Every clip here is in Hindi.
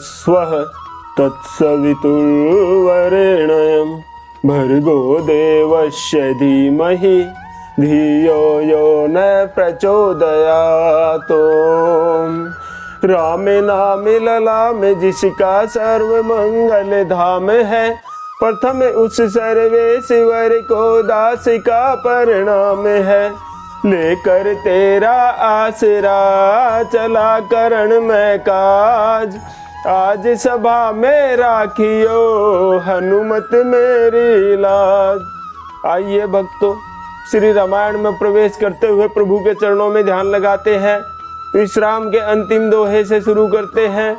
स्वः तत्सवितुर्वरेण्यं भर्गो देवस्य धीमहि धियो यो न प्रचोदयात्। राम नाम ललाम जिसका सर्व मंगल धाम है, प्रथम उस सर्वेश्वर को दास का परिणाम है। लेकर तेरा आसरा चला करण में काज, आज सभा में राखियो हनुमत मेरी लाज। आइए भक्तों, श्री रामायण में प्रवेश करते हुए प्रभु के चरणों में ध्यान लगाते हैं। विश्राम के अंतिम दोहे से शुरू करते हैं।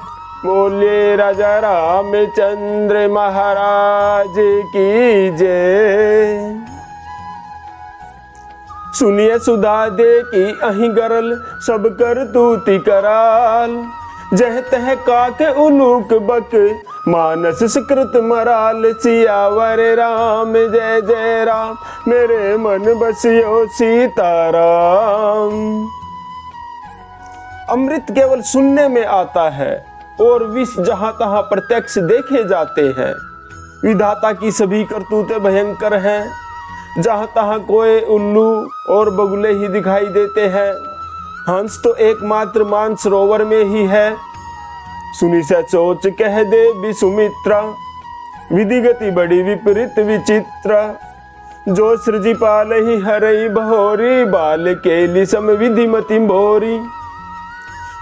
बोलिए राजा रामचंद्र महाराज की जय। सुनिए सुधा दे की अहि गरल, सब कर तूति कराल। जह तह काक उलूक बक, मानस सुकृत मराल। सियावर राम जय जय राम, मेरे मन बसियो सीताराम। अमृत केवल सुनने में आता है और विष जहां तहां प्रत्यक्ष देखे जाते हैं। विधाता की सभी करतूतें भयंकर हैं। जहां तहां कोए उल्लू और बगुले ही दिखाई देते हैं। हंस तो एकमात्र मानसरोवर में ही है। सुनी से सोच कह दे भी सुमित्रा, विधि गति बड़ी विपरीत विचित्र। जो सृजी पाल ही हरई बहोरी, बाल केली सम विधि मति भोरी।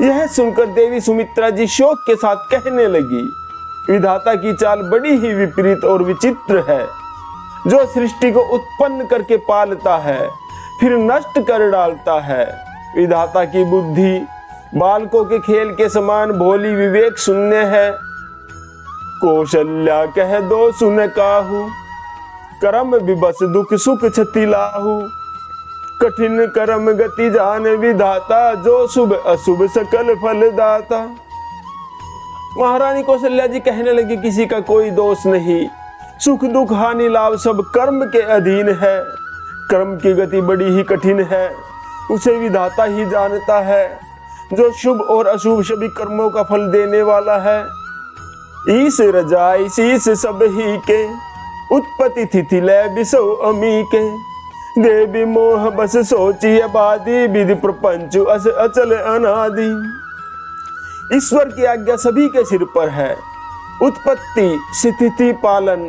यह सुनकर देवी सुमित्रा जी शोक के साथ कहने लगी, विधाता की चाल बड़ी ही विपरीत और विचित्र है। जो सृष्टि को उत्पन्न करके पालता है फिर नष्ट कर डालता है। विधाता की बुद्धि बालकों के खेल के समान भोली विवेक शून्य है। कौशल्या कह दो सुन काहू, कर्म विबस दुख सुख छति लाहू। कठिन कर्म गति जान विधाता, जो शुभ अशुभ सकल फल दाता। महारानी कौशल्या जी कहने लगी, किसी का कोई दोष नहीं। सुख दुख हानि लाभ सब कर्म के अधीन है। कर्म की गति बड़ी ही कठिन है, उसे विधाता ही जानता है। जो शुभ और अशुभ सभी कर्मों का फल देने वाला है। ईस रजाई शीस सब ही के, उत्पत्ति तिथि लय बिसो अमी के। देवी मोह बस सोची आबादी, विधि प्रपंच अस अचल अनादि। ईश्वर की आज्ञा सभी के सिर पर है। उत्पत्ति स्थिति पालन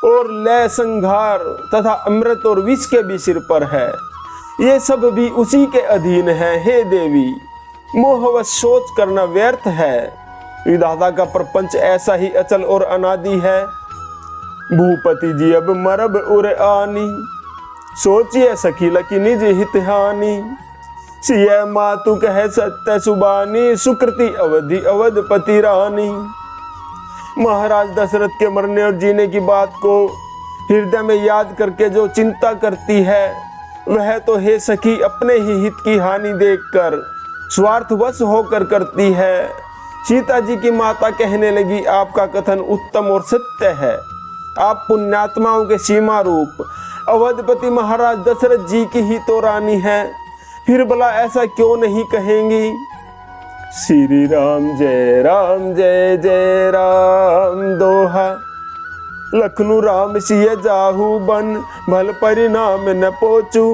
और लय संहार तथा अमृत और विष के भी सिर पर है। ये सब भी उसी के अधीन है। हे देवी, मोहवश सोच करना व्यर्थ है। विधाता का प्रपंच ऐसा ही अचल और अनादि है। भूपति जी अब मरब उर आनी, सोचिए सखी लकी निज हित हानि। सिय मातु कह सत्य सुबानी, सुकृति अवधि अवधपति रानी। महाराज दशरथ के मरने और जीने की बात को हृदय में याद करके जो चिंता करती है, वह तो हे सखी अपने ही हित की हानि देखकर स्वार्थवश होकर करती है। सीता जी की माता कहने लगी, आपका कथन उत्तम और सत्य है। आप पुण्यात्माओं के सीमा रूप अवधपति महाराज दशरथ जी की ही तो रानी है, फिर भला ऐसा क्यों नहीं कहेंगी। श्री राम जय जय राम दोहा। लखनऊ राम सिय जाहू बन, भल परिणाम न पोचू।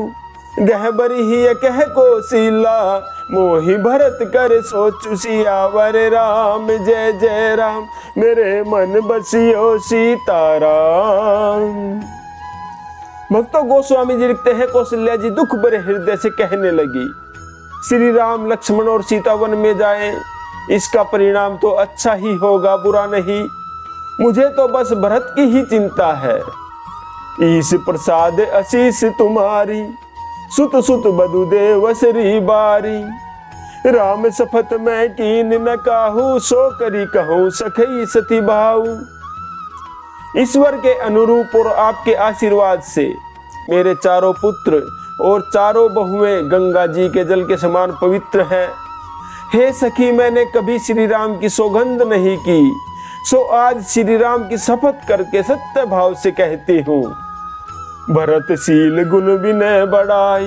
गहबरी ही कह कोशिला, मोहि भरत कर सोचू। सियावर राम जय जय राम, मेरे मन बसियो सीताराम। भक्तों, गोस्वामी जी लिखते हैं, कौशल्या जी दुख भरे हृदय से कहने लगी, श्री राम लक्ष्मण और सीता वन में जाएं, इसका परिणाम तो अच्छा ही होगा, बुरा नहीं। मुझे तो बस भरत की ही चिंता है। ईश प्रसाद आशीष तुम्हारी, सुत सुत बधु देव श्री बारी। राम सफत मैं कीन न काहू, सो करी कहूँ सखई सती भाऊ। ईश्वर के अनुरूप और आपके आशीर्वाद से मेरे चारों पुत्र और चारों बहुएं गंगा जी के जल के समान पवित्र हैं। हे सखी, मैंने कभी श्री राम की सौगंध नहीं की, सो आज श्री राम की शपथ करके सत्य भाव से कहती हूँ। भरतशील गुण विनय बढ़ाई,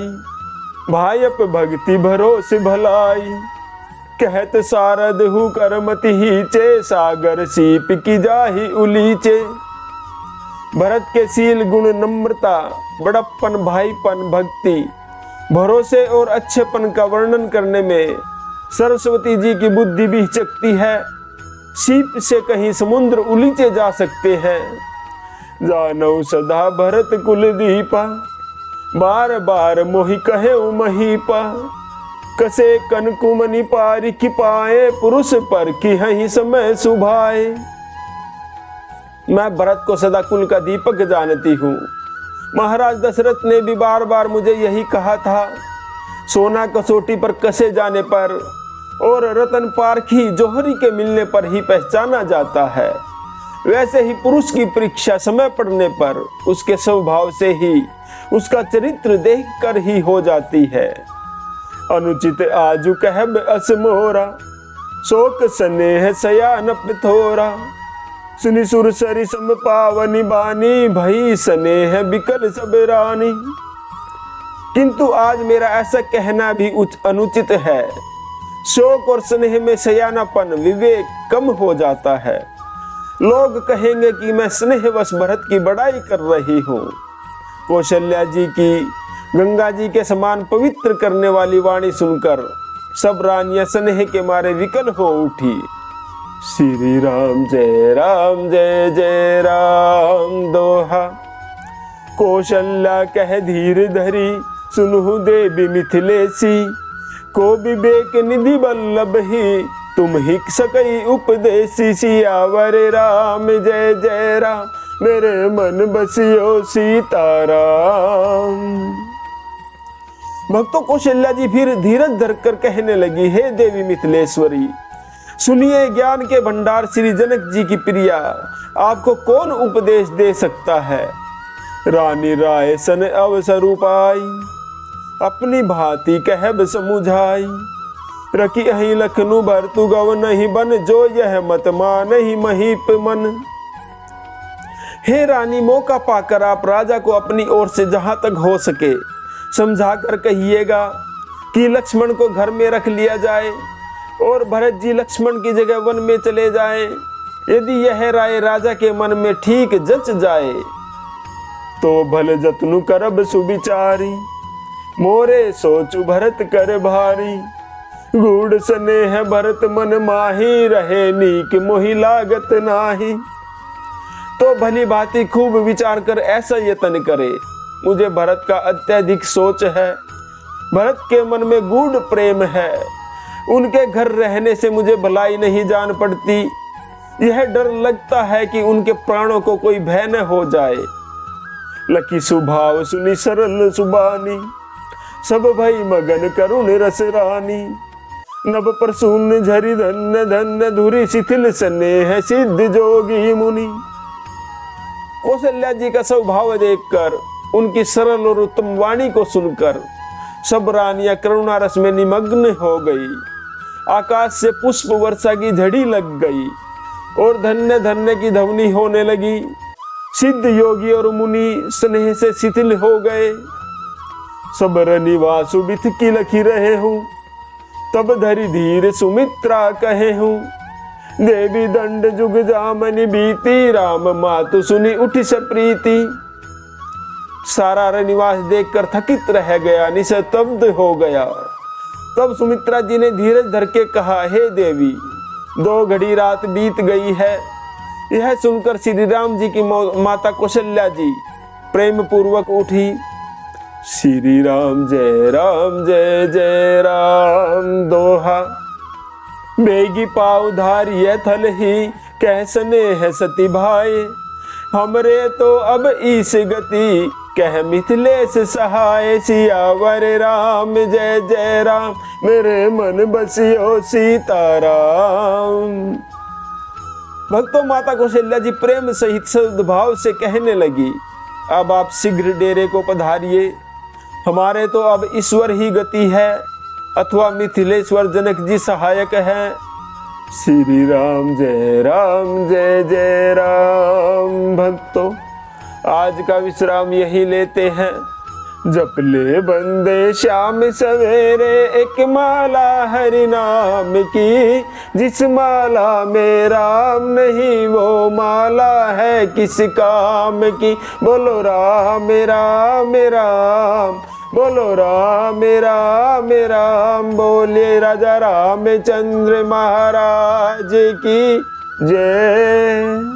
भायप भक्ति भरोसे भलाई। कहत सारद हु करमति हीचे, सागर सीप की जाही उलीचे। भरत के शील गुण नम्रता, बड़प्पन, भाईपन, भक्ति, भरोसे और अच्छेपन का वर्णन करने में सरस्वती जी की बुद्धि भी हिचकती है। सीप से कहीं समुद्र उलीचे जा सकते हैं। जानौ सदा भरत कुल दीपा, बार बार मोहि कहे महीपा। कसे कनकुमनि पारि की पाए, पुरुष पर की हही समय सुभाए। मैं भरत को सदा कुल का दीपक जानती हूँ। महाराज दशरथ ने भी बार बार मुझे यही कहा था। सोना कसौटी पर कसे जाने पर और रतन पारखी जोहरी के मिलने पर ही पहचाना जाता है, वैसे ही पुरुष की परीक्षा समय पड़ने पर उसके स्वभाव से ही उसका चरित्र देखकर ही हो जाती है। अनुचित आजु कहब अस मोरा, शोक स्नेह सयान पिथोरा। सुनि सुर सरि सम पावनी बानी, भई स्नेह बिकल सब रानी। किंतु आज मेरा ऐसा कहना भी अनुचित है। शोक और स्नेह में सयानापन, विवेक कम हो जाता है। लोग कहेंगे कि मैं स्नेहवश भरत की बड़ाई कर रही हूँ। कौशल्या जी की गंगा जी के समान पवित्र करने वाली वाणी सुनकर सब रानियां स्नेह के मारे विकल हो उठी। श्री राम जय जय राम दोहा। कौशल्या कह धीर धरी, सुनहु देवी मिथिलेसी। को विवेक निधि बल्लभ ही, तुम ही सकई उपदेसी। सियावर राम जय जय राम, मेरे मन बसियो सीताराम। भक्तों, कौशल्या जी फिर धीरज धरकर कहने लगी, हे देवी मिथिलेश्वरी, सुनिए ज्ञान के भंडार श्री जनक जी की प्रिया, आपको कौन उपदेश दे सकता है। रानी राय सन अवसर उपाई, अपनी भांति कहब समुझाई। रखी अहि लखनु भर तु गव नहीं बन, जो यह मत मान ही महीप मन। हे रानी, मौका पाकर आप राजा को अपनी ओर से जहां तक हो सके समझा कर कहिएगा कि लक्ष्मण को घर में रख लिया जाए और भरत जी लक्ष्मण की जगह वन में चले जाएं। यदि यह राय राजा के मन में ठीक जच जाए तो भले जतनु करब सुविचारी। मोरे सोचु भरत कर भारी, गूढ़ स्नेह भरत मन माही। रहे नीक मोहि लागत नाही। तो भली भांति खूब विचार कर ऐसा यत्न करे। मुझे भरत का अत्यधिक सोच है। भरत के मन में गूढ़ प्रेम है। उनके घर रहने से मुझे भलाई नहीं जान पड़ती। यह डर लगता है कि उनके प्राणों को कोई भय न हो जाए। लकी सुभाव सुनी सरल सुबानी, सब भई मगन करुण रस रानी। नभ प्रसून झरी धन्य धन्य, धुरी शिथिल स्नेह सिद्ध जोगी मुनि। कौशल्या जी का स्वभाव देखकर, उनकी सरल और उत्तम वाणी को सुनकर सब रानियां करुणा रस में निमग्न हो गई। आकाश से पुष्प वर्षा की झड़ी लग गई और धन्य धन्य की ध्वनि होने लगी। सिद्ध योगी और मुनि स्नेह से शिथिल हो गए। सबर निवासु बिथ की लखी रहे हूँ, तब धरी धीर सुमित्रा कहे हूँ। देवी दंड जुग जामनि बीती, राम मातु सुनी उठी सप्रीति। सारा रनिवास देखकर थकित रह गया, निस्तब्ध हो गया। तब सुमित्रा जी ने धीरज धर के कहा, हे देवी, 2 घड़ी रात बीत गई है। यह सुनकर श्री राम जी की माता कौशल्या जी प्रेम पूर्वक उठी। श्री राम जय जय राम दोहा। बेगी पाव धारिय थल ही, कह स्नेह सती भाई। हमरे तो अब ईस गति, कह मिथिलेश सहाय। सियावर राम जय जय राम, मेरे मन बसियो सीताराम। भक्तों, माता कौशल्या जी प्रेम सहित सद्भाव से कहने लगी, अब आप शीघ्र डेरे को पधारिए। हमारे तो अब ईश्वर ही गति है अथवा मिथिलेश्वर जनक जी सहायक हैं। श्री राम जय जय राम। भक्तों, आज का विश्राम यही लेते हैं। जप ले बंदे शाम सवेरे एक माला हरि नाम की, जिस माला में राम नहीं वो माला है किस काम की। बोलो राम राम राम, बोलो राम राम राम, बोले राजा रामचंद्र महाराज की जय।